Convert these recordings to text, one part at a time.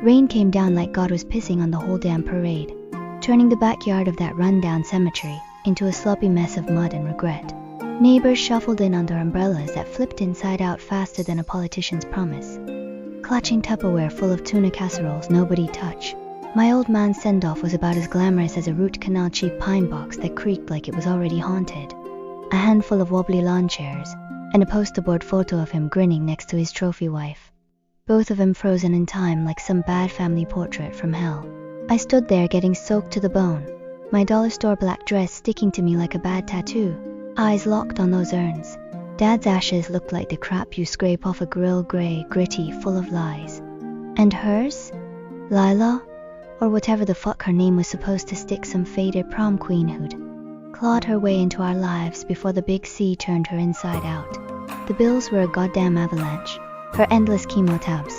Rain came down like God was pissing on the whole damn parade, turning the backyard of that run-down cemetery into a sloppy mess of mud and regret. Neighbors shuffled in under umbrellas that flipped inside out faster than a politician's promise, clutching Tupperware full of tuna casseroles nobody touch. My old man's send-off was about as glamorous as a root canal cheap pine box that creaked like it was already haunted. A handful of wobbly lawn chairs, and a poster board photo of him grinning next to his trophy wife. Both of them frozen in time like some bad family portrait from hell. I stood there getting soaked to the bone, my dollar store black dress sticking to me like a bad tattoo, eyes locked on those urns. Dad's ashes looked like the crap you scrape off a grill, grey, gritty, full of lies. And hers? Lila? Or whatever the fuck her name was supposed to stick, some faded prom queen who'd clawed her way into our lives before the big C turned her inside out. The bills were a goddamn avalanche, her endless chemo tabs,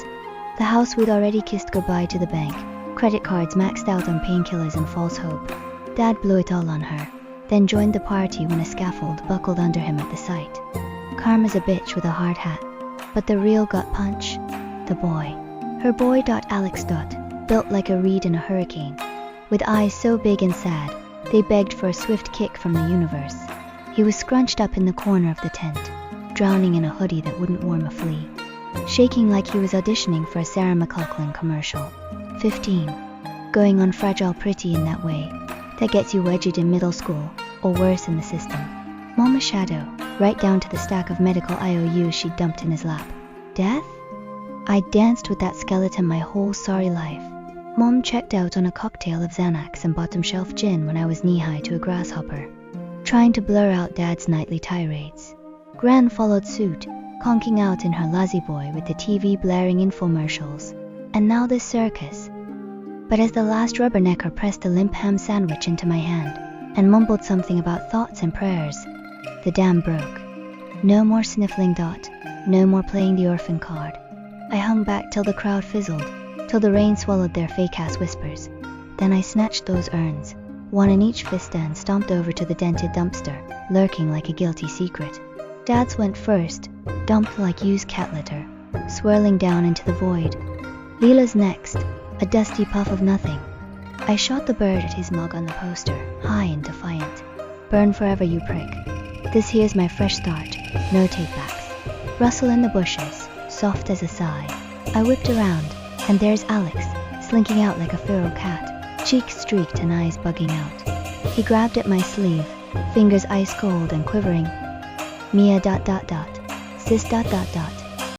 the house we'd already kissed goodbye to the bank, credit cards maxed out on painkillers and false hope. Dad blew it all on her, then joined the party when a scaffold buckled under him at the sight. Karma's a bitch with a hard hat, but the real gut punch? The boy. Her boy. Alex. Built like a reed in a hurricane, with eyes so big and sad, they begged for a swift kick from the universe. He was scrunched up in the corner of the tent, drowning in a hoodie that wouldn't warm a flea, shaking like he was auditioning for a Sarah McLachlan commercial. 15. Going on fragile pretty in that way, that gets you wedged in middle school, or worse in the system. Mom a shadow, right down to the stack of medical IOUs she'd dumped in his lap. Death? I danced with that skeleton my whole sorry life. Mom checked out on a cocktail of Xanax and bottom shelf gin when I was knee-high to a grasshopper, trying to blur out Dad's nightly tirades. Gran followed suit, conking out in her lazy boy with the TV blaring infomercials. And now this circus. But as the last rubbernecker pressed a limp ham sandwich into my hand and mumbled something about thoughts and prayers, the dam broke. No more sniffling. No more playing the orphan card. I hung back till the crowd fizzled, till the rain swallowed their fake-ass whispers. Then I snatched those urns, one in each fist, and stomped over to the dented dumpster, lurking like a guilty secret. Dad's went first, dumped like used cat litter, swirling down into the void. Leela's next, a dusty puff of nothing. I shot the bird at his mug on the poster, high and defiant. Burn forever, you prick. This here's my fresh start, no take-backs. Rustle in the bushes, soft as a sigh. I whipped around, and there's Alex, slinking out like a feral cat, cheeks streaked and eyes bugging out. He grabbed at my sleeve, fingers ice cold and quivering. Mia. Sis.